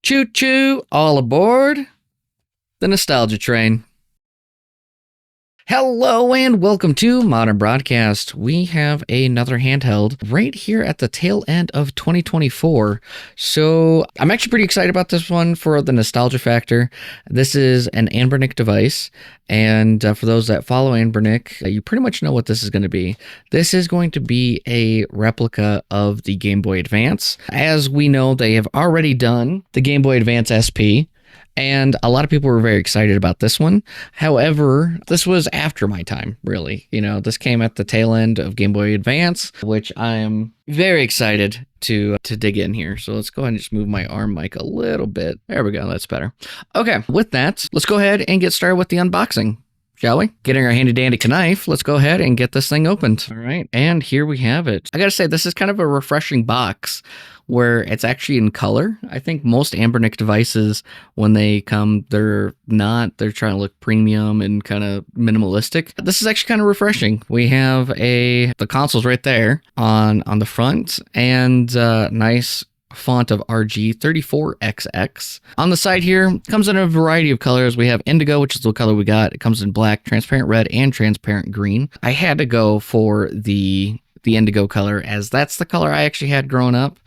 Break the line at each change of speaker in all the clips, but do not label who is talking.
Choo choo, all aboard the nostalgia train. Hello and welcome to Modern Broadcast. We have another handheld right here at the tail end of 2024. So I'm actually pretty excited about this one for the nostalgia factor. This is an Anbernic device. And for those that follow Anbernic, you pretty much know what this is going to be. This is going to be a replica of the Game Boy Advance. As we know, they have already done the Game Boy Advance SP. And a lot of people were very excited about this one. However, this was after my time, really. You know, this came at the tail end of Game Boy Advance, which I am very excited to dig in here. So let's go ahead and just move my arm mic a little bit. There we go. That's better. Okay, with that, let's go ahead and get started with the unboxing. Shall we? Getting our handy dandy knife, let's go ahead and get this thing opened. All right, and here we have it. I gotta say, this is kind of a refreshing box where it's actually in color. I think most Anbernic devices, when they come, they're not. They're trying to look premium and kind of minimalistic. This is actually kind of refreshing. We have the console's right there on the front, and nice font of RG34XX. On the side here, comes in a variety of colors. We have indigo, which is the color we got. It comes in black, transparent red, and transparent green. I had to go for the indigo color, as that's the color I actually had growing up.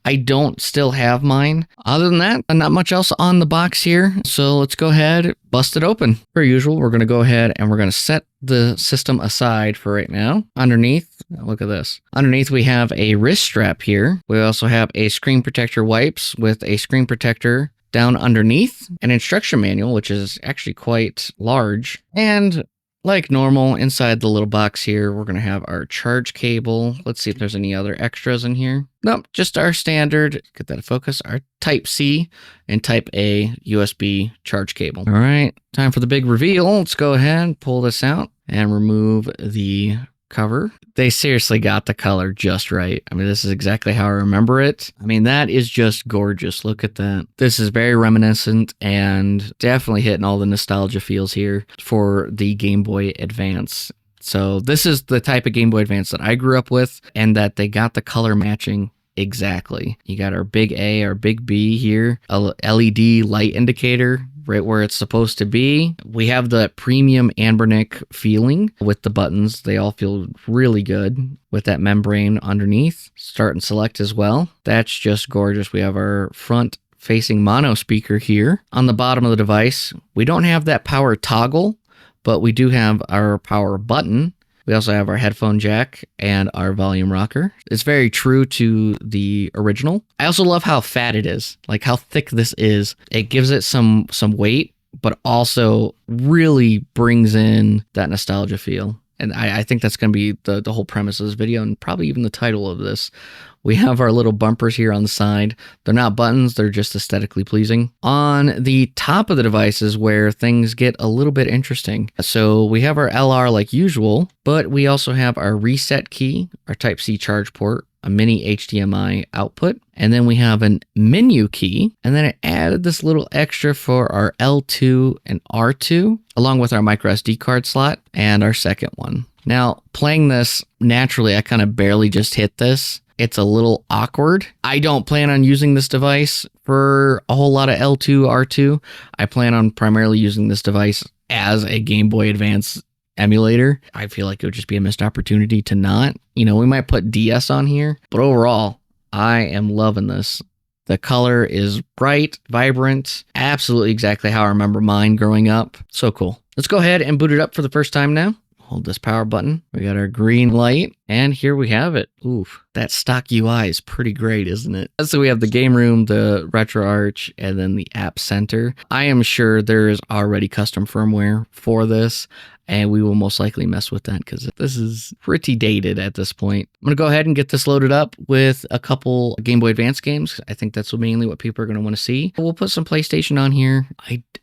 I don't still have mine. Other than that, not much else on the box here. So let's go ahead, bust it open. Per usual, we're going to go ahead and we're going to set the system aside for right now. Underneath, look at this. Underneath, we have a wrist strap here. We also have a screen protector wipes with a screen protector down underneath, an instruction manual, which is actually quite large, and like normal, inside the little box here, we're going to have our charge cable. Let's see if there's any other extras in here. Nope, just our standard, get that in focus, our Type-C and Type-A USB charge cable. All right, time for the big reveal. Let's go ahead and pull this out and remove the cover. They seriously got the color just right. I mean, this is exactly how I remember it. I mean, that is just gorgeous. Look at that. This is very reminiscent and definitely hitting all the nostalgia feels here for the Game Boy Advance. So this is the type of Game Boy Advance that I grew up with, and that they got the color matching exactly. You got our big A, our big B here, a LED light indicator right where it's supposed to be. We have the premium Anbernic feeling with the buttons. They all feel really good with that membrane underneath. Start and select as well. That's just gorgeous. We have our front facing mono speaker here. On the bottom of the device, we don't have that power toggle, but we do have our power button. We also have our headphone jack and our volume rocker. It's very true to the original. I also love how fat it is, like how thick this is. It gives it some weight, but also really brings in that nostalgia feel. And I think that's going to be the whole premise of this video, and probably even the title of this. We have our little bumpers here on the side. They're not buttons, they're just aesthetically pleasing. On the top of the device is where things get a little bit interesting. So we have our LR like usual, but we also have our reset key, our Type-C charge port, a mini HDMI output, and then we have a menu key, and then it added this little extra for our L2 and R2, along with our micro SD card slot and our second one. Now, playing this naturally, I kind of barely just hit this. It's a little awkward. I don't plan on using this device for a whole lot of L2, R2. I plan on primarily using this device as a Game Boy Advance emulator. I feel like it would just be a missed opportunity to not. You know, we might put DS on here, but overall, I am loving this. The color is bright, vibrant, absolutely exactly how I remember mine growing up. So cool. Let's go ahead and boot it up for the first time now. Hold this power button. We got our green light, and here we have it. Oof, that stock UI is pretty great, isn't it? So we have the game room, the RetroArch, and then the app center. I am sure there is already custom firmware for this, and we will most likely mess with that because this is pretty dated at this point. I'm going to go ahead and get this loaded up with a couple Game Boy Advance games. I think that's mainly what people are going to want to see. We'll put some PlayStation on here.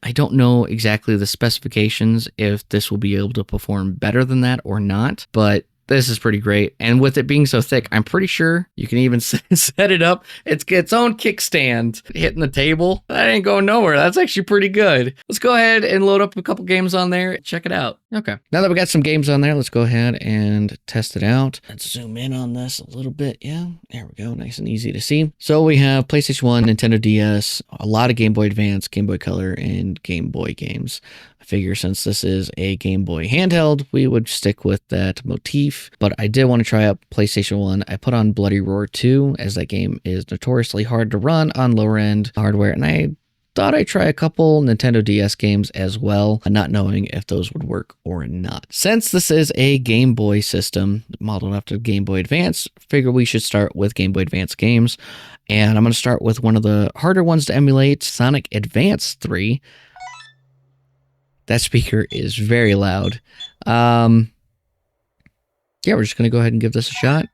I don't know exactly the specifications if this will be able to perform better than that or not, but This is pretty great. And with it being so thick, I'm pretty sure you can even set it up. It's its own kickstand hitting the table. That ain't going nowhere. That's actually pretty good. Let's go ahead and load up a couple games on there. Check it out. Okay. Now that we got some games on there, let's go ahead and test it out. Let's zoom in on this a little bit. Yeah, there we go. Nice and easy to see. So we have PlayStation 1, Nintendo DS, a lot of Game Boy Advance, Game Boy Color, and Game Boy games. I figure since this is a Game Boy handheld, we would stick with that motif. But I did want to try out PlayStation 1. I put on Bloody Roar 2, as that game is notoriously hard to run on lower end hardware. And I thought I'd try a couple Nintendo DS games as well, not knowing if those would work or not. Since this is a Game Boy system modeled after Game Boy Advance, figure we should start with Game Boy Advance games. And I'm going to start with one of the harder ones to emulate, Sonic Advance 3. That speaker is very loud. Yeah, we're just going to go ahead and give this a shot.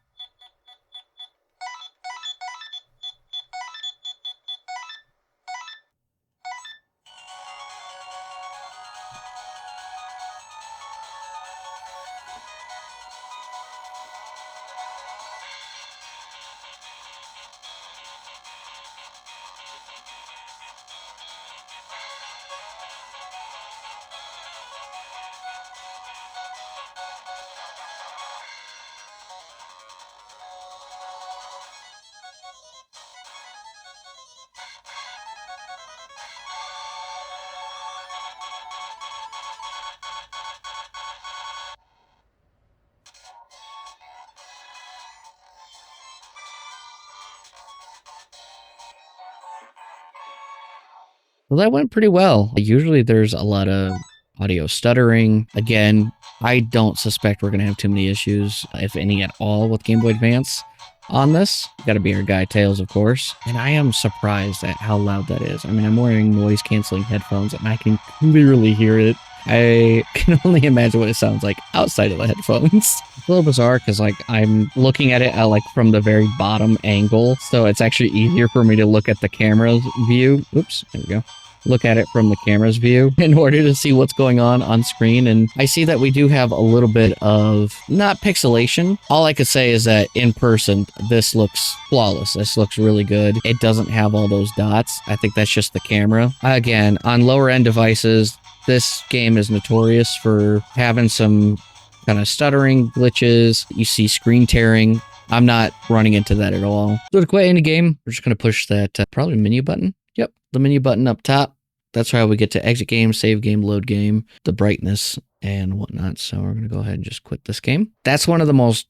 Well, that went pretty well. Usually there's a lot of audio stuttering. Again, I don't suspect we're going to have too many issues, if any at all, with Game Boy Advance on this. Got to be our guy Tails, of course. And I am surprised at how loud that is. I mean, I'm wearing noise-canceling headphones, and I can clearly hear it. I can only imagine what it sounds like outside of the headphones. It's a little bizarre because like I'm looking at it at like from the very bottom angle, so it's actually easier for me to look at the camera's view. Oops, there we go. Look at it from the camera's view in order to see what's going on screen. And I see that we do have a little bit of not pixelation. All I could say is that in person, this looks flawless. This looks really good. It doesn't have all those dots. I think that's just the camera. Again, on lower end devices, this game is notorious for having some kind of stuttering glitches. You see screen tearing. I'm not running into that at all. So to quit any game, we're just going to push that probably menu button. Yep, the menu button up top. That's how we get to exit game, save game, load game, the brightness and whatnot. So we're going to go ahead and just quit this game. That's one of the most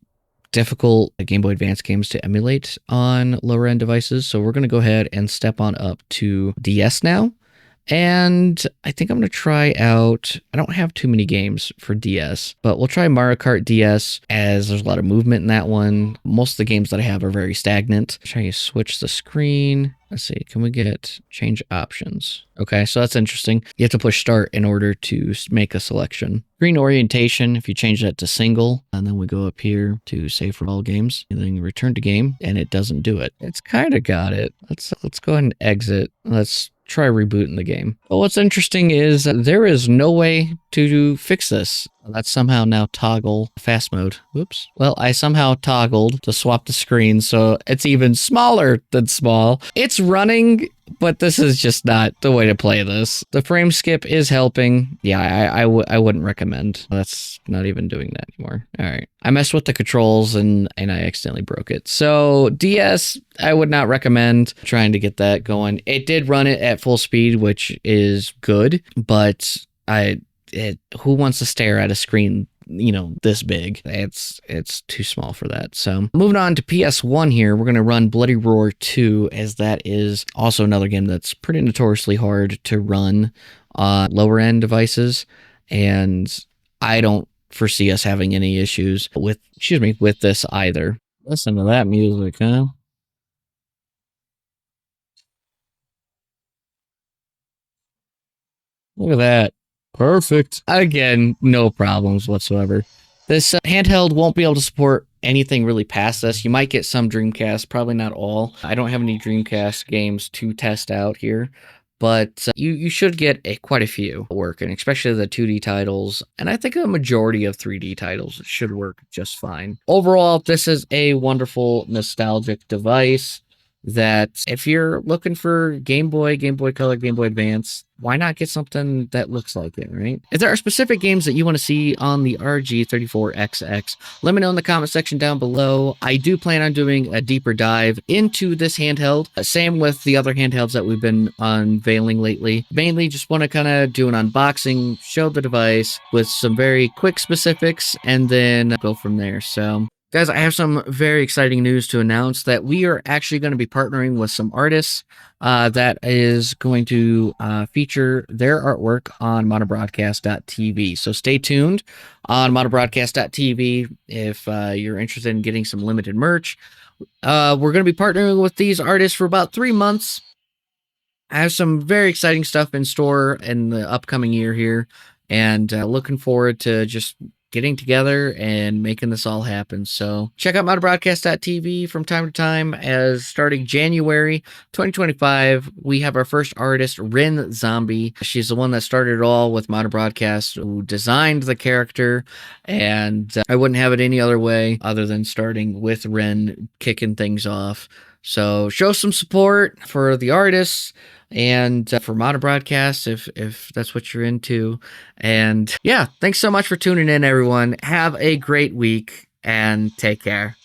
difficult Game Boy Advance games to emulate on lower end devices. So we're going to go ahead and step on up to DS now. And I think I'm going to try out, I don't have too many games for DS, but we'll try Mario Kart DS as there's a lot of movement in that one. Most of the games that I have are very stagnant. Try to switch the screen. Let's see, can we get change options? Okay, so that's interesting. You have to push start in order to make a selection. Screen orientation, if you change that to single, and then we go up here to save for all games, and then return to game, and it doesn't do it. It's kind of got it. Let's go ahead and exit. Let's try rebooting the game. But what's interesting is there is no way to fix this. That's somehow now toggle fast mode. Whoops. Well, I somehow toggled to swap the screen, so it's even smaller than small. It's running, but this is just not the way to play this. The frame skip is helping. Yeah, I wouldn't recommend. That's not even doing that anymore. All right. I messed with the controls and I accidentally broke it. So DS, I would not recommend trying to get that going. It did run it at full speed, which is good, but who wants to stare at a screen, you know, this big? It's too small for that. So moving on to PS1 here, we're going to run Bloody Roar 2, as that is also another game that's pretty notoriously hard to run on lower end devices. And I don't foresee us having any issues with this either. Listen to that music, huh? Look at that. Perfect. Again, no problems whatsoever. This handheld won't be able to support anything really past this. You might get some Dreamcast, probably not all. I don't have any Dreamcast games to test out here, but you should get quite a few working, especially the 2D titles. And I think a majority of 3D titles should work just fine. Overall, this is a wonderful nostalgic device that if you're looking for Game Boy, Game Boy Color, Game Boy Advance, why not get something that looks like it, right? If there are specific games that you want to see on the RG34XX, let me know in the comment section down below. I do plan on doing a deeper dive into this handheld. Same with the other handhelds that we've been unveiling lately. Mainly just want to kind of do an unboxing, show the device with some very quick specifics, and then go from there. So guys, I have some very exciting news to announce that we are actually going to be partnering with some artists that is going to feature their artwork on modernbroadcast.tv. So stay tuned on modernbroadcast.tv if you're interested in getting some limited merch. We're going to be partnering with these artists for about 3 months. I have some very exciting stuff in store in the upcoming year here, and looking forward to just getting together and making this all happen. So check out modernbroadcast.tv from time to time. As starting January 2025, we have our first artist, Ren Zombie. She's the one that started it all with Modern Broadcast, who designed the character, and I wouldn't have it any other way other than starting with Ren kicking things off. So show some support for the artists and for Modern Broadcast if that's what you're into. And yeah, thanks so much for tuning in, everyone. Have a great week and take care.